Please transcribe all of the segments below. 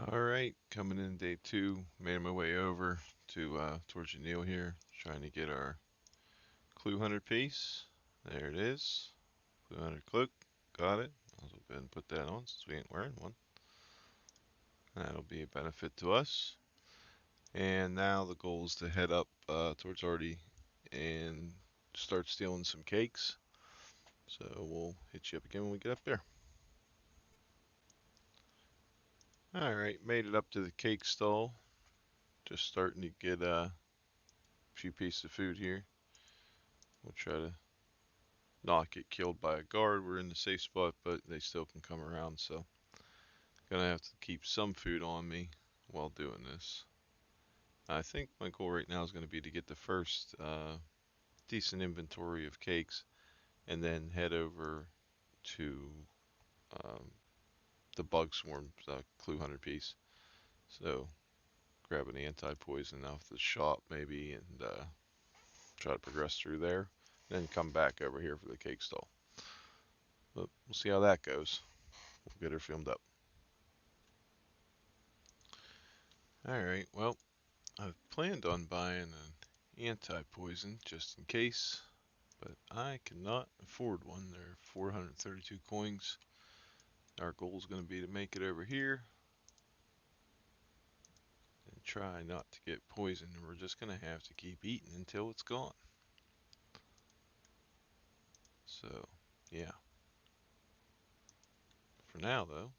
All right, coming in day 2, made my way over to towards Neil here, trying to get our Clue Hunter piece. There it is, Clue Hunter cloak. Got it. I'll go ahead and put that on since we ain't wearing one. That'll be a benefit to us. And now the goal is to head up towards Artie and start stealing some cakes. So we'll hit you up again when we get up there. All right, made it up to the cake stall. Just starting to get a few pieces of food here. We'll try to not get killed by a guard. We're in the safe spot, but they still can come around, so gonna have to keep some food on me while doing this. I think my goal right now is going to be to get the first decent inventory of cakes and then head over to um, the bug swarm Clue Hunter piece. So grab an anti-poison off the shop maybe and try to progress through there. Then come back over here for the cake stall. But we'll see how that goes. We'll get her filmed up. Alright, well, I've planned on buying an anti-poison just in case, but I cannot afford one. They're 432 coins. Our goal is going to be to make it over here and try not to get poisoned. We're just going to have to keep eating until it's gone. So, yeah. For now, though,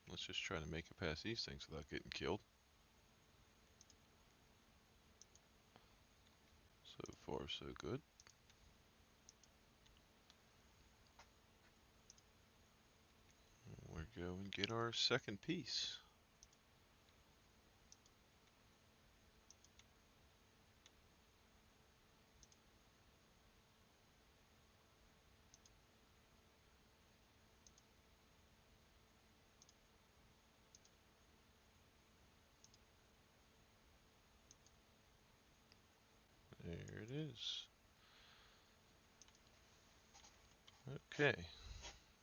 let's just try to make it past these things without getting killed. So far, so good. We're going to get our second piece. There it is. Okay.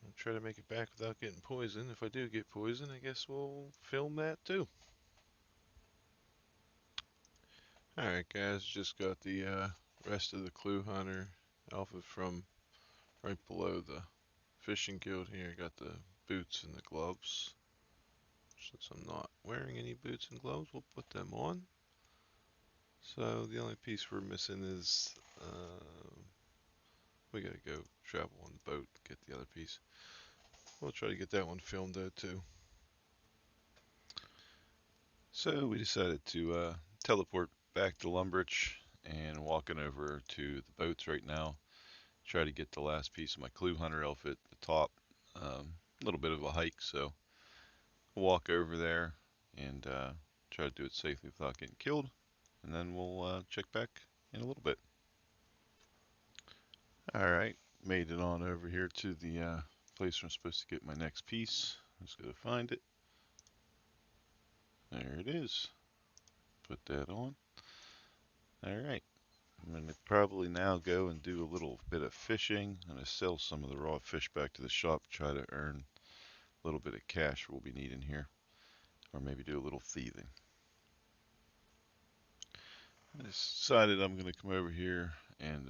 I'll try to make it back without getting poisoned. If I do get poisoned, I guess we'll film that too. Alright guys, just got the rest of the Clue Hunter outfit from right below the fishing guild here. Got the boots and the gloves. Since I'm not wearing any boots and gloves, we'll put them on. So the only piece we're missing is we gotta go travel on the boat, get the other piece. We'll try to get that one filmed though too. So we decided to teleport back to Lumbridge and walking over to the boats right now. Try to get the last piece of my Clue Hunter outfit, the top. A little bit of a hike, so we'll walk over there and try to do it safely without getting killed. And then we'll check back in a little bit. Alright, made it on over here to the place where I'm supposed to get my next piece. I'm just going to find it. There it is. Put that on. Alright, I'm going to probably now go and do a little bit of fishing. I'm going to sell some of the raw fish back to the shop, try to earn a little bit of cash we'll be needing here. Or maybe do a little thieving. I decided I'm going to come over here and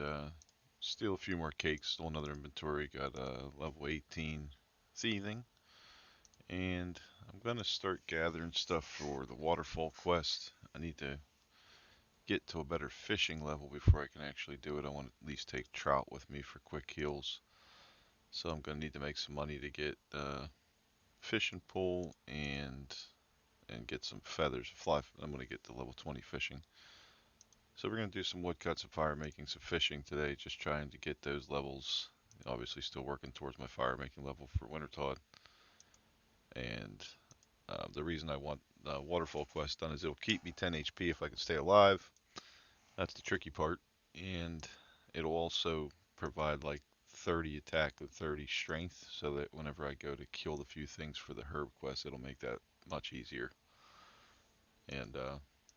steal a few more cakes, stole another inventory, got a level 18 thieving. And I'm going to start gathering stuff for the waterfall quest. I need to get to a better fishing level before I can actually do it. I want to at least take trout with me for quick heals. So I'm going to need to make some money to get fishing pole and get some feathers. I'm going to get to level 20 fishing. So we're going to do some woodcuts and fire making, some fishing today, just trying to get those levels. Obviously still working towards my fire making level for Wintertod. And the reason I want the waterfall quest done is it'll keep me 10 HP if I can stay alive. That's the tricky part. And it'll also provide like 30 attack and 30 strength, so that whenever I go to kill the few things for the herb quest, it'll make that much easier. And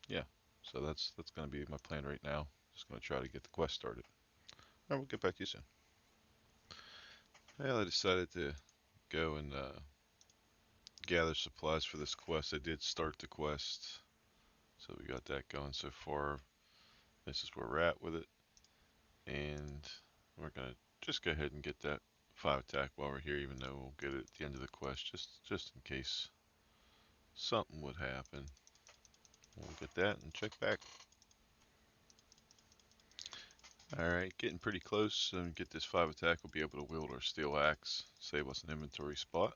yeah, so that's going to be my plan right now. Just going to try to get the quest started. Alright, we'll get back to you soon. Well, I decided to go and gather supplies for this quest. I did start the quest, so we got that going so far. This is where we're at with it, and we're gonna just go ahead and get that 5 attack while we're here, even though we'll get it at the end of the quest, just in case something would happen. We'll get that and check back. Alright, getting pretty close. And get this 5 attack, we'll be able to wield our steel axe, save us an inventory spot.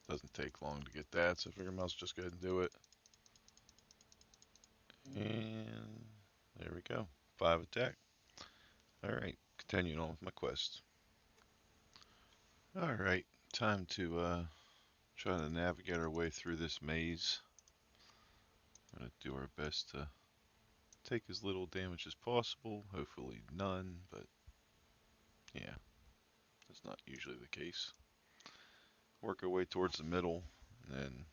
Doesn't take long to get that, so I figure I might as well just go ahead and do it. And there we go. 5 attack. Alright, continuing on with my quest. Alright, time to try to navigate our way through this maze. I'm going to do our best to take as little damage as possible. Hopefully none, but yeah, that's not usually the case. Work our way towards the middle, and then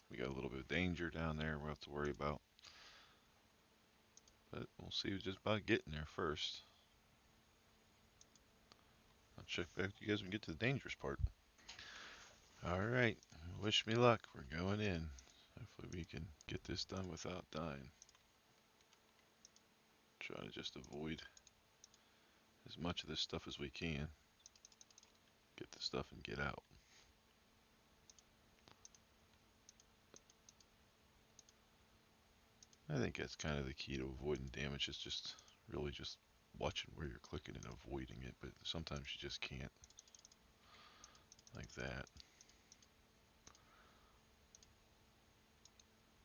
we got a little bit of danger down there we'll have to worry about. But we'll see just about getting there first. I'll check back with you guys when we get to the dangerous part. Alright, wish me luck. We're going in. Hopefully we can get this done without dying. Try to just avoid as much of this stuff as we can. Get the stuff and get out. I think that's kind of the key to avoiding damage, is just really just watching where you're clicking and avoiding it, but sometimes you just can't. Like that.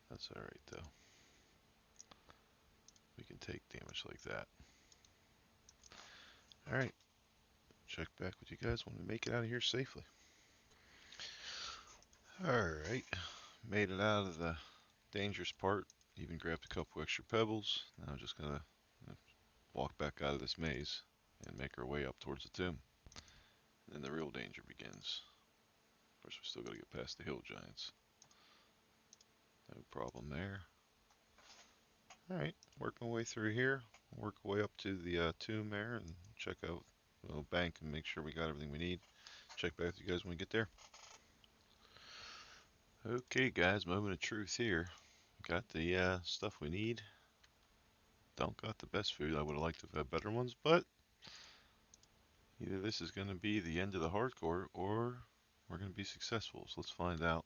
That's alright though. We can take damage like that. Alright. Check back with you guys when we make it out of here safely. Alright. Made it out of the dangerous part. Even grabbed a couple extra pebbles. Now I'm just gonna walk back out of this maze and make our way up towards the tomb. And then the real danger begins. Of course, we still gotta get past the hill giants. No problem there. Alright, working my way through here. Work our way up to the tomb there and check out the little bank and make sure we got everything we need. Check back with you guys when we get there. Okay guys, moment of truth here. Got the stuff we need. Don't got the best food. I would have liked to have had better ones, but either this is going to be the end of the hardcore or we're going to be successful. So let's find out.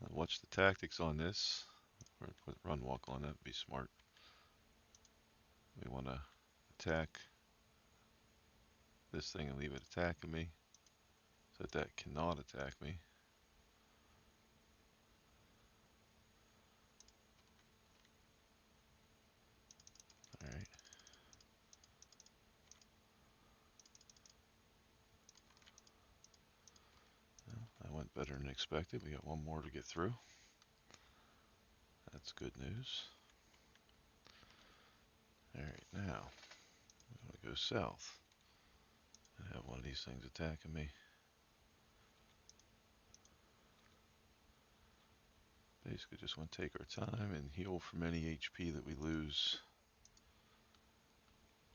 Watch the tactics on this. We're going to put run walk on, that would be smart. We want to attack this thing and leave it attacking me so that cannot attack me. Alright. Well, that went better than expected. We got one more to get through. That's good news. Alright, now I'm going to go south and have one of these things attacking me. Basically just want to take our time and heal from any HP that we lose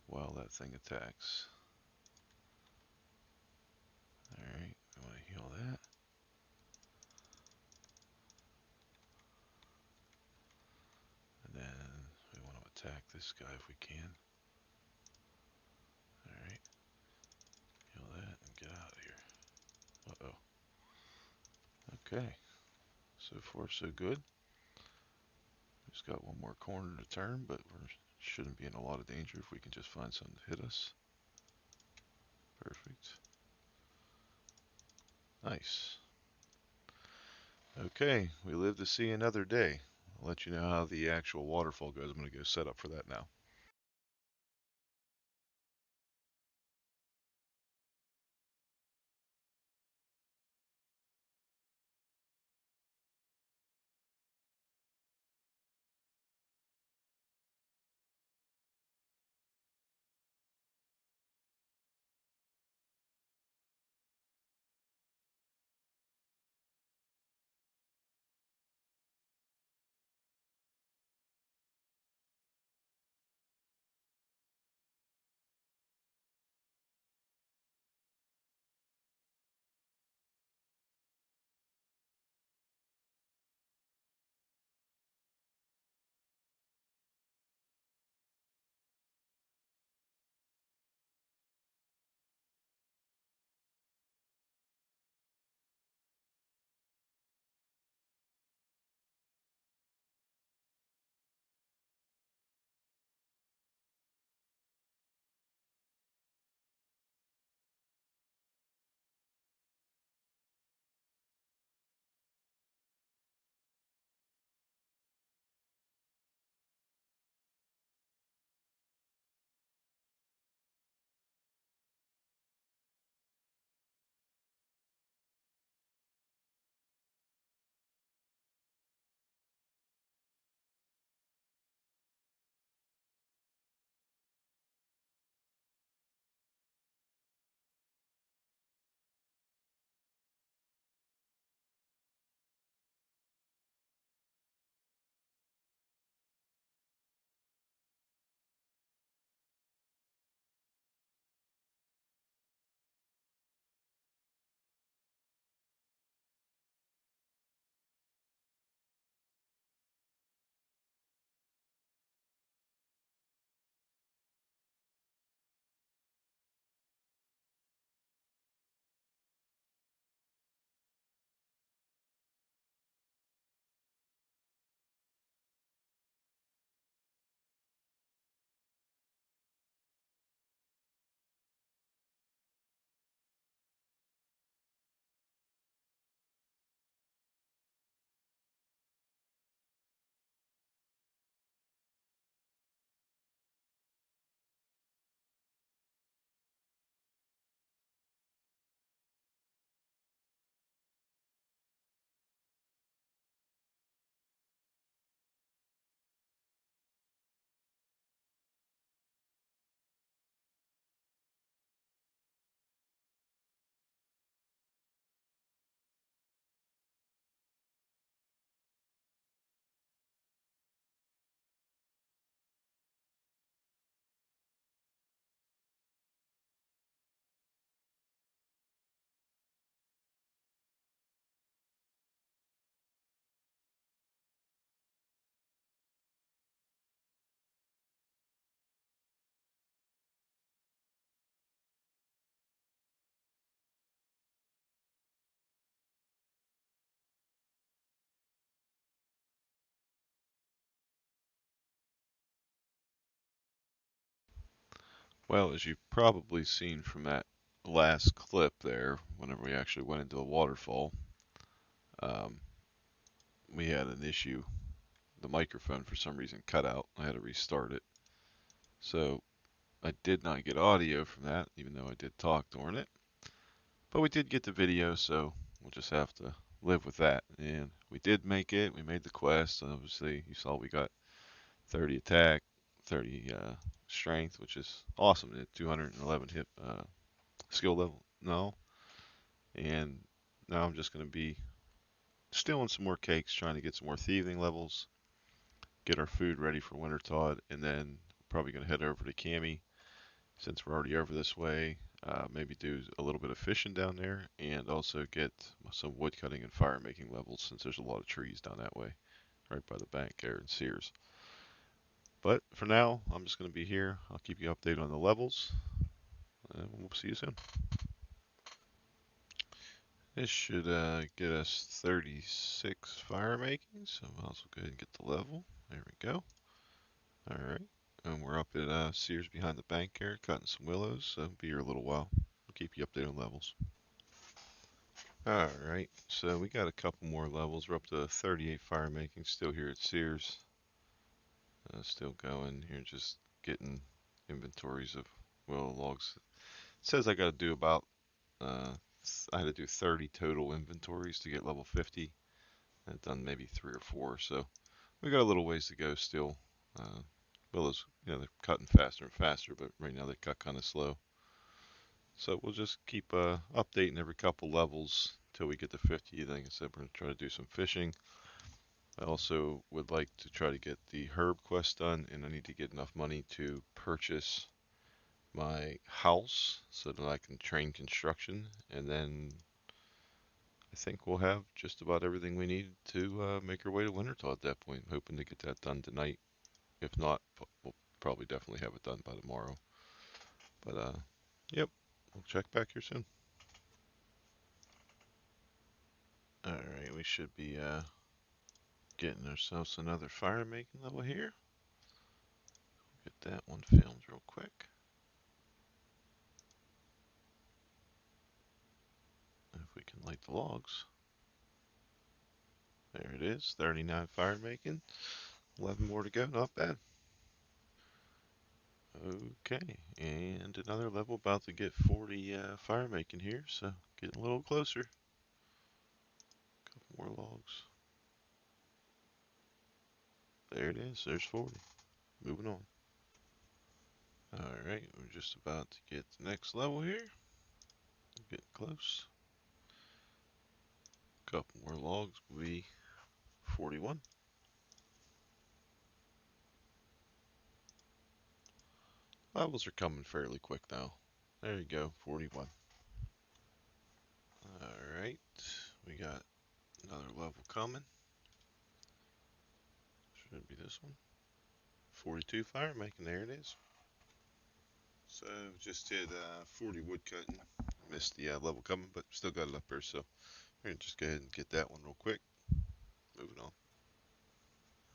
while that thing attacks. Alright, we want to heal that. And then we want to attack this guy if we can. Alright, heal that and get out of here. Uh-oh. Okay, so far so good. Just got one more corner to turn, but we shouldn't be in a lot of danger if we can just find something to hit us. Perfect. Nice. Okay, we live to see another day. I'll let you know how the actual waterfall goes. I'm going to go set up for that now. Well, as you've probably seen from that last clip there, whenever we actually went into the waterfall, um, we had an issue. The microphone for some reason cut out. I had to restart it. So I did not get audio from that, even though I did talk during it. But we did get the video, so we'll just have to live with that. And we did make it. We made the quest. Obviously, you saw we got 30 attack, 30 strength, which is awesome. At 211 hit skill level. No. And now I'm just going to be stealing some more cakes, trying to get some more thieving levels, get our food ready for Wintertod, and then probably going to head over to Cami since we're already over this way. Maybe do a little bit of fishing down there and also get some wood cutting and fire making levels since there's a lot of trees down that way, right by the bank there in Sears. But for now, I'm just going to be here. I'll keep you updated on the levels, and we'll see you soon. This should get us 36 fire making, so I'll also go ahead and get the level. There we go. Alright, and we're up at Sears behind the bank here, cutting some willows, so be here a little while. I'll keep you updated on levels. Alright, so we got a couple more levels. We're up to 38 fire making, still here at Sears. Still going here, just getting inventories of willow logs. It says I got to do about, I had to do 30 total inventories to get level 50. I've done maybe 3 or 4, so we got a little ways to go still. Willows, they're cutting faster and faster, but right now they cut kind of slow. So we'll just keep updating every couple levels till we get to 50. Like I said, we're going to try to do some fishing. I also would like to try to get the herb quest done, and I need to get enough money to purchase my house so that I can train construction, and then I think we'll have just about everything we need to make our way to Wintertall at that point. I'm hoping to get that done tonight. If not, we'll probably definitely have it done by tomorrow. But yep, we'll check back here soon. Alright, we should be getting ourselves another fire making level here. Get that one filmed real quick. If we can light the logs. There it is, 39 fire making. 11 more to go, not bad. Okay, and another level about to get 40 fire making here, so getting a little closer. Couple more logs. There it is, there's 40. Moving on. Alright, we're just about to get the next level here. Getting close. Couple more logs will be 41. Levels are coming fairly quick now. There you go, 41. Alright, we got another level coming. Should be this one. 42 fire making, there it is. So just did 40 wood cutting. Missed the level coming, but still got it up there, so we're gonna just go ahead and get that one real quick. Moving on.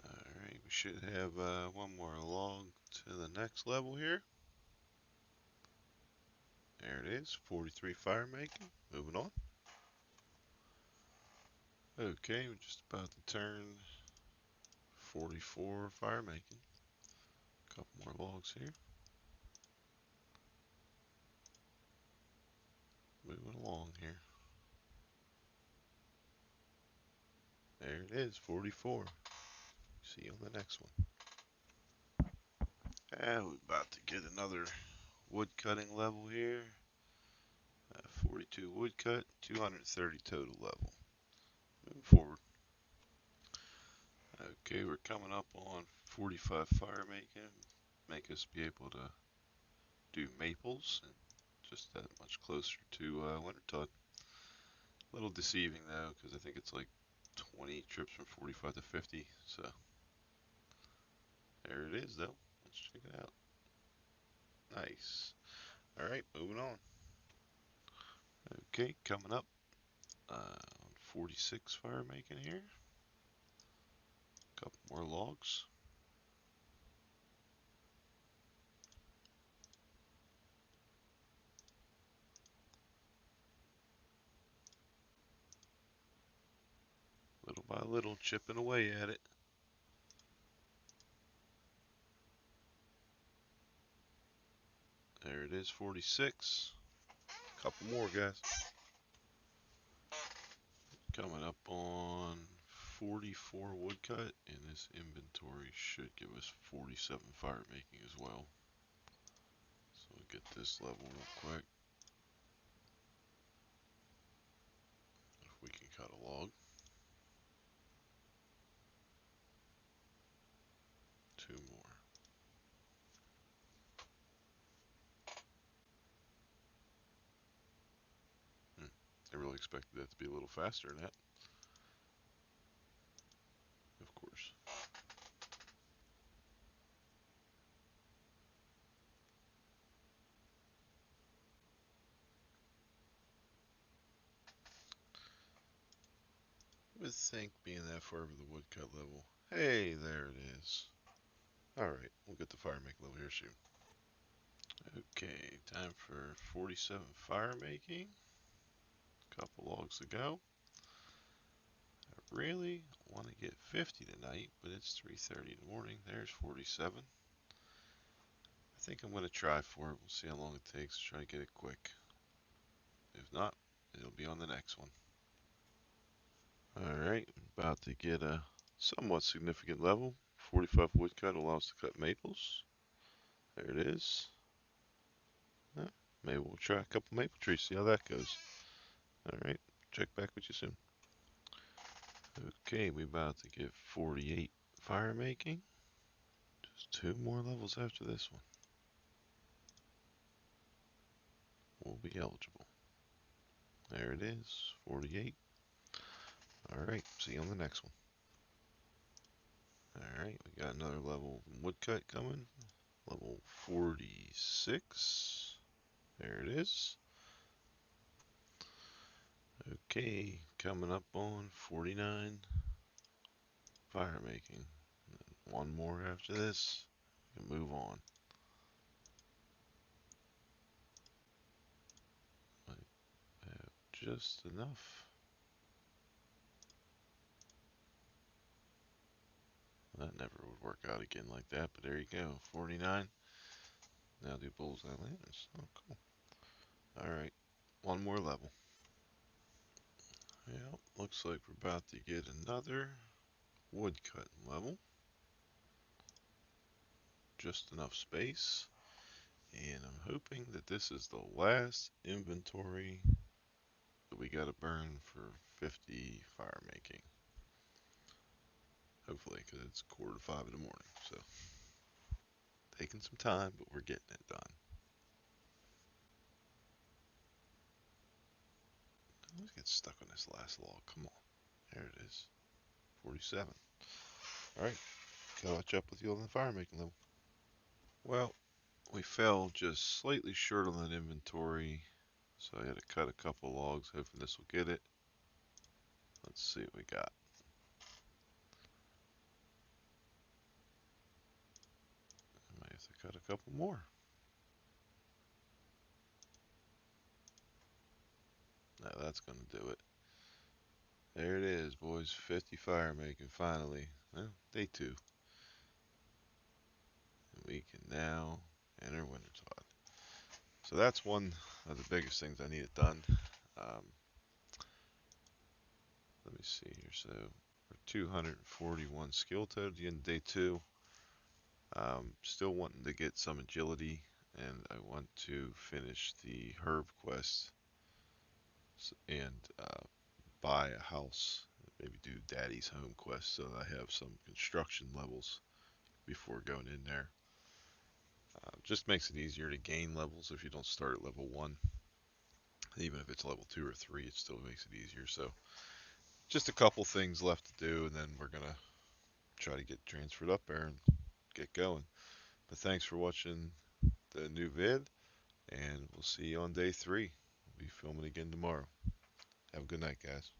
Alright, we should have one more log to the next level here. There it is, 43 fire making. Moving on. Okay, we're just about to turn 44 fire making. Couple more logs here. Moving along here. There it is, 44. See you on the next one. And we're about to get another wood cutting level here. 42 wood cut, 230 total level. Moving forward. Okay, we're coming up on 45 fire making. Make us be able to do maples and just that much closer to Wintertod. A little deceiving though, because I think it's like 20 trips from 45 to 50. So there it is though. Let's check it out. Nice. Alright, moving on. Okay, coming up on 46 fire making here. Couple more logs. by little, chipping away at it. There it is, 46. Couple more, guys. Coming up on 44 woodcut, and this inventory should give us 47 fire making as well. So we'll get this level real quick. If we can cut a log. 2 more. I really expected that to be a little faster than that. Of course. I would think being that far over the woodcut level. Hey, there it is. Alright, we'll get the fire make level here soon. Okay, time for 47 fire making. Couple logs to go. I really want to get 50 tonight, but it's 3:30 in the morning. There's 47. I think I'm going to try for it. We'll see how long it takes to try to get it quick. If not, it'll be on the next one. Alright, about to get a somewhat significant level. 45 woodcut allows to cut maples. There it is. Maybe we'll try a couple maple trees, see how that goes. Alright, check back with you soon. Okay, we about to get 48 fire making. Just 2 more levels after this one. We'll be eligible. There it is, 48. Alright, see you on the next one. Alright, we got another level of woodcut coming. Level 46. There it is. Okay, coming up on 49 fire making. One more after this. We can move on. I have just enough. That never would work out again like that, but there you go. 49. Now do bullseye lanterns. Oh, cool. Alright, one more level. Yeah, looks like we're about to get another woodcut level. Just enough space. And I'm hoping that this is the last inventory that we gotta burn for 50 fire making. Hopefully, because it's 4:45 in the morning. So, taking some time, but we're getting it done. Let's get stuck on this last log. Come on. There it is. 47. Alright, catch up with you on the fire making level. Well, we fell just slightly short on that inventory, so I had to cut a couple logs, hoping this will get it. Let's see what we got. I might have to cut a couple more. No, that's going to do it. There it is, boys. 50 fire making finally. Well, day 2. And we can now enter Wintertide. So that's one of the biggest things I needed done. Let me see here. So we're 241 skill total at the end of day 2. Still wanting to get some agility, and I want to finish the herb quest and buy a house. Maybe do Daddy's home quest so that I have some construction levels before going in there. Just makes it easier to gain levels if you don't start at level 1. Even if it's level 2 or 3, it still makes it easier. So just a couple things left to do, and then we're going to try to get transferred up there and get going. But thanks for watching the new vid, and we'll see you on day 3. We'll be filming again tomorrow. Have a good night, guys.